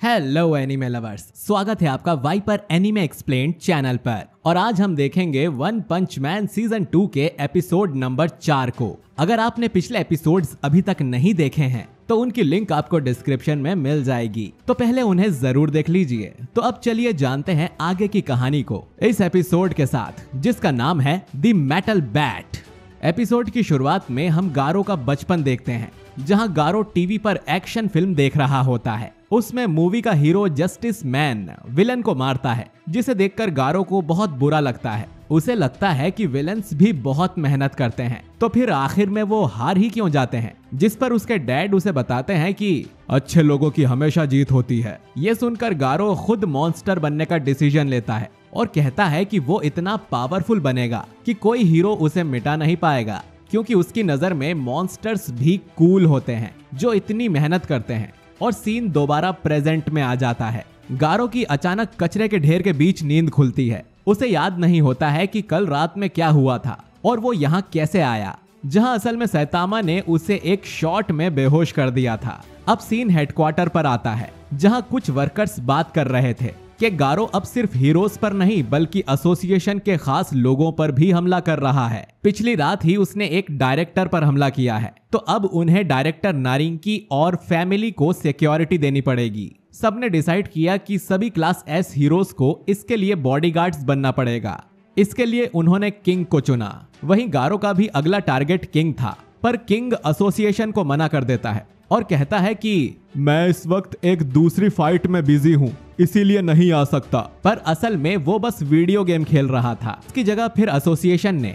Hello anime lovers, स्वागत है आपका वाइपर एनीमे एक्सप्लेन्ड चैनल पर। और आज हम देखेंगे वन पंच मैन सीजन 2 के एपिसोड नंबर 4 को। अगर आपने पिछले एपिसोड्स अभी तक नहीं देखे हैं तो उनकी लिंक आपको डिस्क्रिप्शन में मिल जाएगी, तो पहले उन्हें जरूर देख लीजिए। तो अब चलिए जानते हैं आगे की कहानी को इस एपिसोड के साथ, जिसका नाम है द मेटल बैट। एपिसोड की शुरुआत में हम गारो का बचपन देखते हैं, जहां गारो टीवी पर एक्शन फिल्म देख रहा होता है। उसमें मूवी का हीरो जस्टिस मैन विलन को मारता है, जिसे देखकर गारो को बहुत बुरा लगता है। उसे लगता है कि विलन्स भी बहुत मेहनत करते हैं, तो फिर आखिर में वो हार ही क्यों जाते हैं। जिस पर उसके डैड उसे बताते हैं कि अच्छे लोगों की हमेशा जीत होती है। ये सुनकर गारो खुद मॉन्स्टर बनने का डिसीजन लेता है और कहता है कि वो इतना पावरफुल बनेगा कि कोई हीरो उसे मिटा नहीं पाएगा, क्योंकि उसकी नजर में मॉन्स्टर्स भी कूल होते हैं जो इतनी मेहनत करते हैं। और सीन दोबारा प्रेजेंट में आ जाता है। गारो की अचानक कचरे के ढेर के बीच नींद खुलती है। उसे याद नहीं होता है कि कल रात में क्या हुआ था और वो यहाँ कैसे आया, जहाँ असल में सैतामा ने उसे एक शॉट में बेहोश कर दिया था। अब सीन हेडक्वार्टर पर आता है, जहाँ कुछ वर्कर्स बात कर रहे थे कि गारो अब सिर्फ हीरोज पर नहीं बल्कि एसोसिएशन के खास लोगों पर भी हमला कर रहा है। पिछली रात ही उसने एक डायरेक्टर पर हमला किया है, तो अब उन्हें डायरेक्टर नारिंकी और फैमिली को सिक्योरिटी देनी पड़ेगी। सबने डिसाइड किया कि सभी क्लास एस हीरोज को इसके लिए बॉडीगार्ड्स बनना पड़ेगा। इसके लिए उन्होंने किंग को चुना। वहीं गारो का भी अगला टारगेट किंग था, पर किंग एसोसिएशन को मना कर देता है और कहता है कि मैं इस वक्त एक दूसरी फाइट में बिजी हूँ, इसीलिए नहीं आ सकता। पर असल में वो बस वीडियो गेम खेल रहा था। इसकी जगह फिर एसोसिएशन ने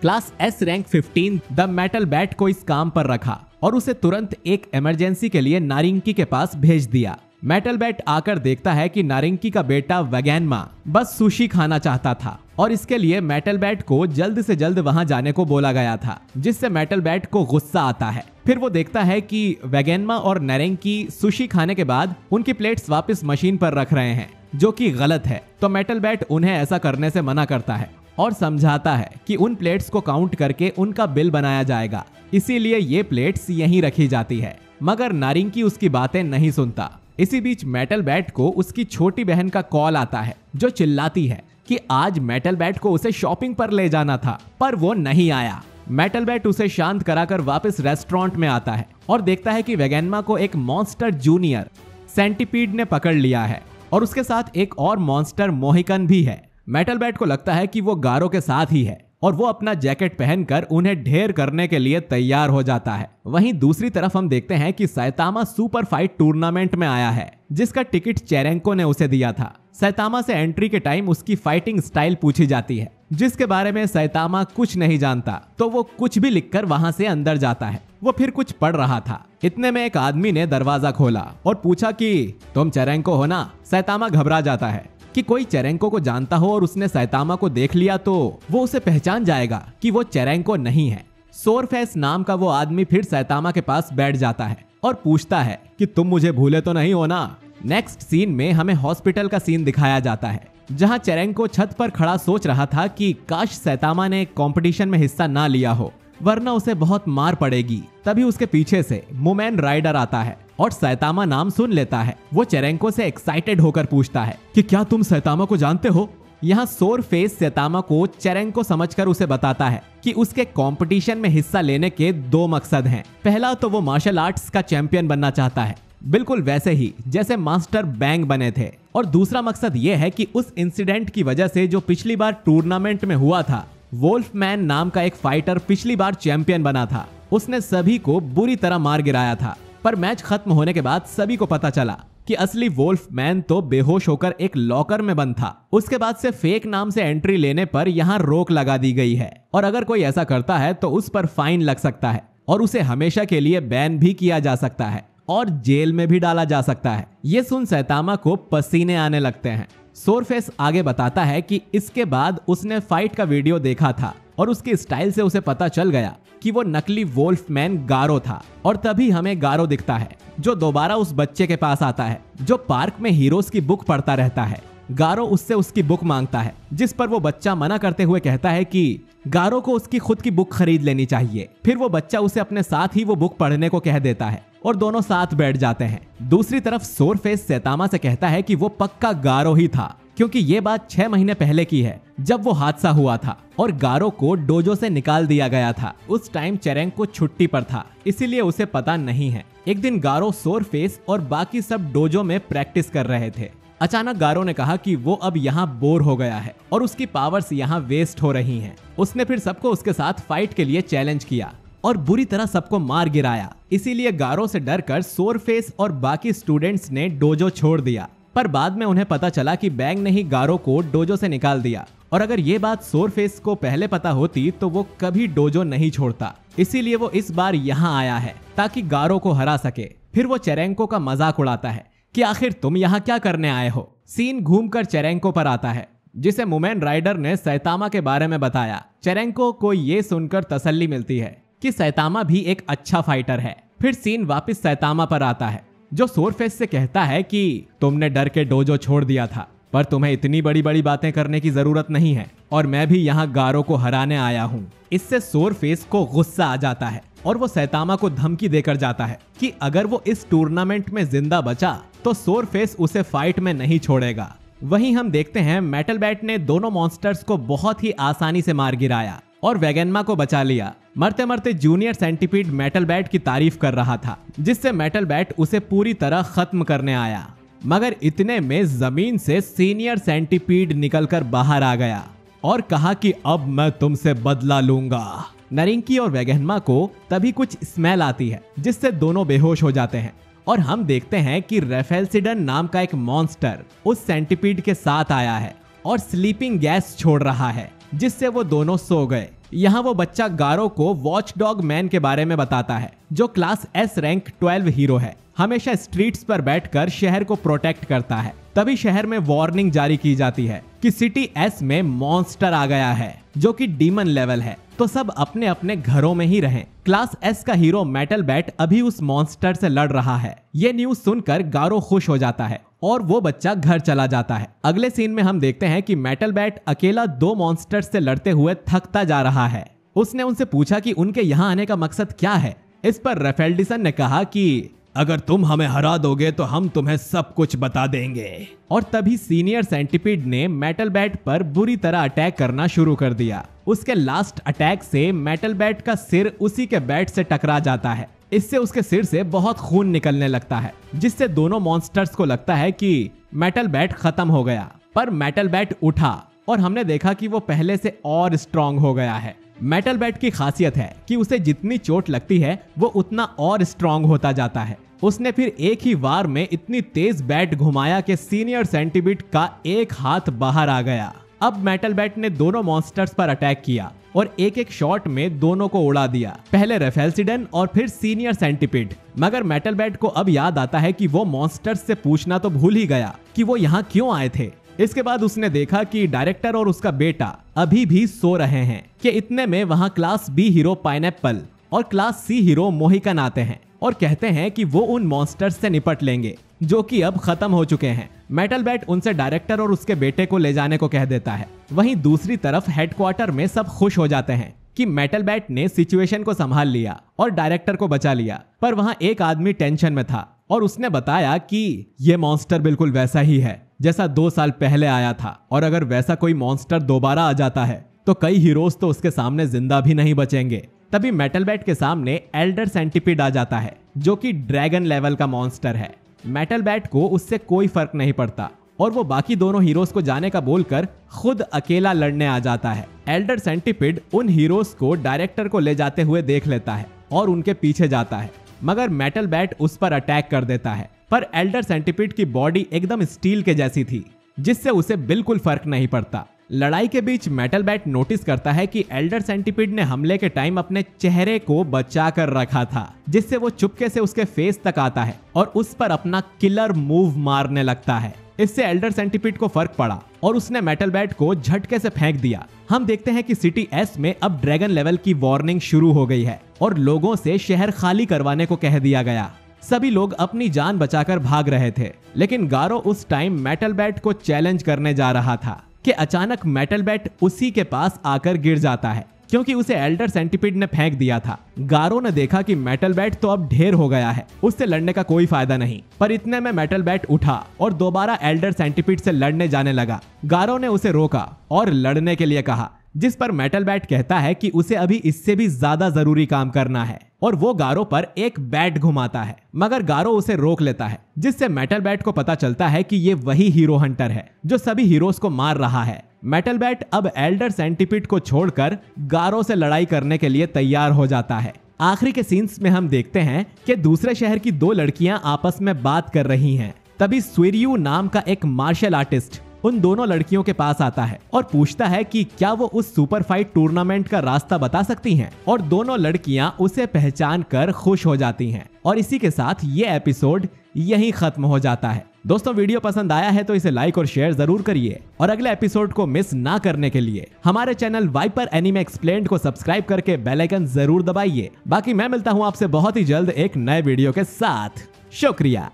class S rank 15 the metal bat को इस काम पर रखा और उसे तुरंत एक इमरजेंसी के लिए नारिंकी के पास भेज दिया। मेटल बैट आकर देखता है कि नारिंकी का बेटा वैगेनमा बस सुशी खाना चाहता था और इसके लिए मेटल बैट को जल्द से जल्द वहां जाने को बोला गया था, जिससे मेटल बैट को गुस्सा आता है। फिर वो देखता है कि वैगेनमा और नारिंकी सुशी खाने के बाद उनकी प्लेट्स वापस मशीन पर रख रहे हैं, जो कि गलत है। तो मेटल बैट उन्हें ऐसा करने से मना करता है और समझाता है कि उन प्लेट्स को काउंट करके उनका बिल बनाया जाएगा, इसीलिए ये प्लेट्स यहीं रखी जाती है। मगर नारिंकी उसकी बातें नहीं सुनता। इसी बीच मेटल बैट को उसकी छोटी बहन का कॉल आता है, जो चिल्लाती है कि आज मेटल बैट को उसे शॉपिंग पर ले जाना था, पर वो नहीं आया। मेटल बैट उसे शांत कराकर वापस रेस्टोरेंट में आता है और देखता है कि वैगेनमा को एक मॉन्स्टर जूनियर सेंटीपीड ने पकड़ लिया है और उसके साथ एक और मॉन्स्टर मोहिकन भी है। मेटल बैट को लगता है कि वो गारो के साथ ही है और वो अपना जैकेट पहनकर उन्हें ढेर करने के लिए तैयार हो जाता है। वहीं दूसरी तरफ हम देखते हैं कि सैतामा सुपर फाइट टूर्नामेंट में आया है, जिसका टिकट चेरेंको ने उसे दिया था। सैतामा से एंट्री के टाइम उसकी फाइटिंग स्टाइल पूछी जाती है, जिसके बारे में सैतामा कुछ नहीं जानता, तो वो कुछ भी लिखकर वहां से अंदर जाता है। वो फिर कुछ पढ़ रहा था, इतने में एक आदमी ने दरवाजा खोला और पूछा कि तुम चेरेंको हो ना। सैतामा घबरा जाता है कि कोई चेरेंको को जानता हो और उसने सैतामा को देख लिया तो वो उसे पहचान जाएगा कि वो चेरेंको नहीं है। सोरफेस नाम का वो आदमी फिर सैतामा के पास बैठ जाता है और पूछता है कि तुम मुझे भूले तो नहीं हो ना। नेक्स्ट सीन में हमें हॉस्पिटल का सीन दिखाया जाता है, जहां चेरेंको छत पर खड़ा सोच रहा था कि काश सैतामा ने कंपटीशन में हिस्सा ना लिया हो, वरना उसे बहुत मार पड़ेगी। तभी उसके पीछे से मुमेन राइडर आता है और सैतामा नाम सुन लेता है। वो चेरेंको से एक्साइटेड होकर पूछता है कि क्या तुम सैतामा को जानते हो। यहाँ सोर फेस सैतामा को चेरेंको समझकर उसे बताता है कि उसके कंपटीशन में हिस्सा लेने के दो मकसद हैं। पहला तो वो मार्शल आर्ट्स का चैंपियन बनना चाहता है, बिल्कुल वैसे ही जैसे मास्टर बैंग बने थे। और दूसरा मकसद ये है कि उस इंसिडेंट की वजह से जो पिछली बार टूर्नामेंट में हुआ था, वोल्फमैन नाम का एक फाइटर पिछली बार चैंपियन बना था। उसने सभी को बुरी तरह मार गिराया था, पर मैच खत्म होने के बाद सभी को पता चला कि असली वोल्फमैन तो बेहोश होकर एक लॉकर में बंद था। उसके बाद से फेक नाम से एंट्री लेने पर यहाँ रोक लगा दी गई है और अगर कोई ऐसा करता है तो उस पर फाइन लग सकता है और उसे हमेशा के लिए बैन भी किया जा सकता है और जेल में भी डाला जा सकता है। ये सुन सैतामा को पसीने आने लगते हैं। सोरफेस आगे बताता है कि इसके बाद उसने फाइट का वीडियो देखा था और उसकी स्टाइल से उसे पता चल गया कि वो नकली वोल्फमैन गारो था। और तभी हमें गारो दिखता है, जो दोबारा उस बच्चे के पास आता है जो पार्क में हीरोज की बुक पढ़ता रहता है। गारो उससे उसकी बुक मांगता है, जिस पर वो बच्चा मना करते हुए कहता है कि गारो को उसकी खुद की बुक खरीद लेनी चाहिए। फिर वो बच्चा उसे अपने साथ ही वो बुक पढ़ने को कह देता है और दोनों साथ बैठ जाते हैं। दूसरी तरफ सोरफेस सैतामा से कहता है कि वो पक्का गारो ही था, क्योंकि ये बात 6 महीने पहले की है जब वो हादसा हुआ था और गारो को डोजो से निकाल दिया गया था। उस टाइम चेरेंको छुट्टी पर था, इसीलिए उसे पता नहीं है। एक दिन गारो, सोरफेस और बाकी सब डोजो में प्रैक्टिस कर रहे थे। अचानक गारो ने कहा कि वो अब यहाँ बोर हो गया है और उसकी पावर्स यहाँ वेस्ट हो रही हैं। उसने फिर सबको उसके साथ फाइट के लिए चैलेंज किया और बुरी तरह सबको मार गिराया। इसीलिए गारो से डरकर सोरफेस और बाकी स्टूडेंट्स ने डोजो छोड़ दिया। पर बाद में उन्हें पता चला कि बैंग ने ही गारो को डोजो से निकाल दिया, और अगर ये बात सोरफेस को पहले पता होती तो वो कभी डोजो नहीं छोड़ता। इसीलिए वो इस बार यहाँ आया है ताकि गारो को हरा सके। फिर वो चेरेंको का मजाक उड़ाता है कि आखिर तुम यहाँ क्या करने आए हो। सीन घूमकर चेरेंको पर आता है, जिसे मुमेन राइडर ने सैतामा के बारे में बताया। चेरेंको को ये सुनकर तसल्ली मिलती है कि सैतामा भी एक अच्छा फाइटर है। फिर सीन वापस सैतामा पर आता है, जो सोरफेस से कहता है कि तुमने डर के डोजो छोड़ दिया था, पर तुम्हें इतनी बड़ी बड़ी बातें करने की जरूरत नहीं है और मैं भी यहाँ गारो को हराने आया हूँ। इससे सोरफेस को गुस्सा आ जाता है और वो सैतामा को धमकी देकर जाता है कि अगर वो इस टूर्नामेंट में जिंदा बचा तो सोरफेस उसे फाइट में नहीं छोड़ेगा। वहीं हम देखते हैं मेटल बैट ने दोनों मॉन्स्टर्स को बहुत ही आसानी से मार गिराया और वैगेनमा को बचा लिया। मरते मरते जूनियर सेंटीपीड मेटल बैट की तारीफ कर रहा था, जिससे मेटल बैट उसे पूरी तरह खत्म करने आया। मगर इतने में जमीन से सीनियर सेंटीपीड निकलकर बाहर आ गया और कहा कि अब मैं तुमसे बदला लूंगा। नरिंकी और वैगेनमा को तभी कुछ स्मेल आती है, जिससे दोनों बेहोश हो जाते हैं और हम देखते हैं कि रेफेल्सिडन नाम का एक मॉन्स्टर उस सेंटीपीड के साथ आया है और स्लीपिंग गैस छोड़ रहा है, जिससे वो दोनों सो गए। यहाँ वो बच्चा गारो को वॉचडॉग मैन के बारे में बताता है, जो क्लास एस रैंक 12 हीरो है। हमेशा स्ट्रीट्स पर बैठकर शहर को प्रोटेक्ट करता है। तभी शहर में वार्निंग जारी की जाती है कि सिटी एस में मॉन्स्टर आ गया है, जो कि डीमन लेवल है, तो सब अपने अपने घरों में ही रहें। क्लास एस का हीरो मेटल बैट अभी उस मॉन्स्टर से लड़ रहा है। ये न्यूज सुनकर गारो खुश हो जाता है और वो बच्चा घर चला जाता है। अगले सीन में हम देखते हैं कि मेटल बैट अकेला 2 मॉन्स्टर से लड़ते हुए थकता जा रहा है। उसने उनसे पूछा कि उनके यहाँ आने का मकसद क्या है। इस पर रेफेल्डिसन ने कहा कि अगर तुम हमें हरा दोगे तो हम तुम्हें सब कुछ बता देंगे। और तभी सीनियर सेंटीपीड ने मेटल बैट पर बुरी तरह अटैक करना शुरू कर दिया। उसके लास्ट अटैक से मेटल बैट का सिर उसी के बैट से टकरा जाता है। इससे उसके सिर से बहुत खून निकलने लगता है, जिससे दोनों मॉन्स्टर्स को लगता है कि मेटल बैट खत्म हो गया। पर मेटल बैट उठा और हमने देखा कि वो पहले से और स्ट्रांग हो गया है। मेटल बैट की खासियत है कि उसे जितनी चोट लगती है वो उतना और स्ट्रांग होता जाता है। उसने फिर एक ही वार में इतनी तेज बैट घुमाया कि सीनियर सेंटीपीड का एक हाथ बाहर आ गया। अब मेटल बैट ने दोनों मॉन्स्टर्स पर अटैक किया और एक एक शॉट में दोनों को उड़ा दिया, पहले रेफेल्सिडन और फिर सीनियर सेंटीपीड। मगर मेटल बैट को अब याद आता है कि वो मॉन्स्टर्स से पूछना तो भूल ही गया कि वो यहाँ क्यों आए थे। इसके बाद उसने देखा कि डायरेक्टर और उसका बेटा अभी भी सो रहे हैं कि इतने में वहाँ क्लास बी हीरो पाइनएप्पल और क्लास सी हीरो मोहिकन आते हैं और कहते हैं कि वो उन मॉन्स्टर्स से निपट लेंगे जो कि अब खत्म हो चुके हैं। मेटल बैट उनसे डायरेक्टर और उसके बेटे को ले जाने को कह देता है। वहीं दूसरी तरफ हेडक्वार्टर में सब खुश हो जाते हैं कि मेटल बैट ने सिचुएशन को संभाल लिया और डायरेक्टर को बचा लिया। पर वहाँ एक आदमी टेंशन में था और उसने बताया कि ये मॉन्स्टर बिल्कुल वैसा ही है जैसा 2 साल पहले आया था, और अगर वैसा कोई मॉन्स्टर दोबारा आ जाता है तो कई हीरोज तो उसके सामने जिंदा भी नहीं बचेंगे। तभी मेटल बैट के सामने एल्डर सेंटीपीड आ जाता है, जो कि ड्रैगन लेवल का मॉन्स्टर है। मेटल बैट को उससे कोई फर्क नहीं पड़ता और वो बाकी दोनों हीरोज को जाने का बोलकर खुद अकेला लड़ने आ जाता है। एल्डर सेंटीपीड उन हीरोज को डायरेक्टर को ले जाते हुए देख लेता है और उनके पीछे जाता है, मगर मेटल बैट उस पर अटैक कर देता है। पर एल्डर सेंटीपीड की बॉडी एकदम स्टील के जैसी थी, जिससे उसे बिल्कुल फर्क नहीं पड़ता। लड़ाई के बीच मेटल बैट नोटिस करता है कि एल्डर सेंटीपीड ने हमले के टाइम अपने चेहरे को बचा कर रखा था, जिससे वो चुपके से उसके फेस तक आता है और उस पर अपना किलर मूव मारने लगता है। इससे एल्डर सेंटीपीड को फर्क पड़ा और उसने मेटल बैट को झटके से फेंक दिया। हम देखते हैं कि सिटी एस में अब ड्रैगन लेवल की वार्निंग शुरू हो गई है और लोगों से शहर खाली करवाने को कह दिया गया। सभी लोग अपनी जान बचाकर भाग रहे थे, लेकिन गारो उस टाइम मेटल बैट को चैलेंज करने जा रहा था कि अचानक मेटल बैट उसी के पास आकर गिर जाता है, क्योंकि उसे एल्डर सेंटिपिड ने फेंक दिया था। गारो ने देखा कि मेटल बैट तो अब ढेर हो गया है, उससे लड़ने का कोई फायदा नहीं। पर इतने में मेटल बैट उठा और दोबारा एल्डर सेंटिपिड से लड़ने जाने लगा। गारो ने उसे रोका और लड़ने के लिए कहा, जिस पर मेटल बैट कहता है कि उसे अभी इससे भी ज्यादा जरूरी काम करना है, और वो गारो पर एक बैट घुमाता है, मगर गारो उसे रोक लेता है, जिससे मेटल बैट को पता चलता है कि ये वही हीरो हंटर है जो सभी हीरोज को मार रहा है। मेटल बैट अब एल्डर सेंटिपिड को छोड़कर गारो से लड़ाई करने के लिए तैयार हो जाता है। आखिरी के सीन्स में हम देखते हैं कि दूसरे शहर की दो लड़कियां आपस में बात कर रही हैं। तभी सुइरयू नाम का एक मार्शल आर्टिस्ट उन दोनों लड़कियों के पास आता है और पूछता है कि क्या वो उस सुपर फाइट टूर्नामेंट का रास्ता बता सकती हैं, और दोनों लड़कियां उसे पहचान कर खुश हो जाती हैं। और इसी के साथ ये एपिसोड यहीं खत्म हो जाता है। दोस्तों, वीडियो पसंद आया है तो इसे लाइक और शेयर जरूर करिए, और अगले एपिसोड को मिस ना करने के लिए हमारे चैनल वाइपर एनीमे एक्सप्लेन्ड को सब्सक्राइब करके बेल आइकन जरूर दबाइए। बाकी मैं मिलता हूँ आपसे बहुत ही जल्द एक नए वीडियो के साथ। शुक्रिया।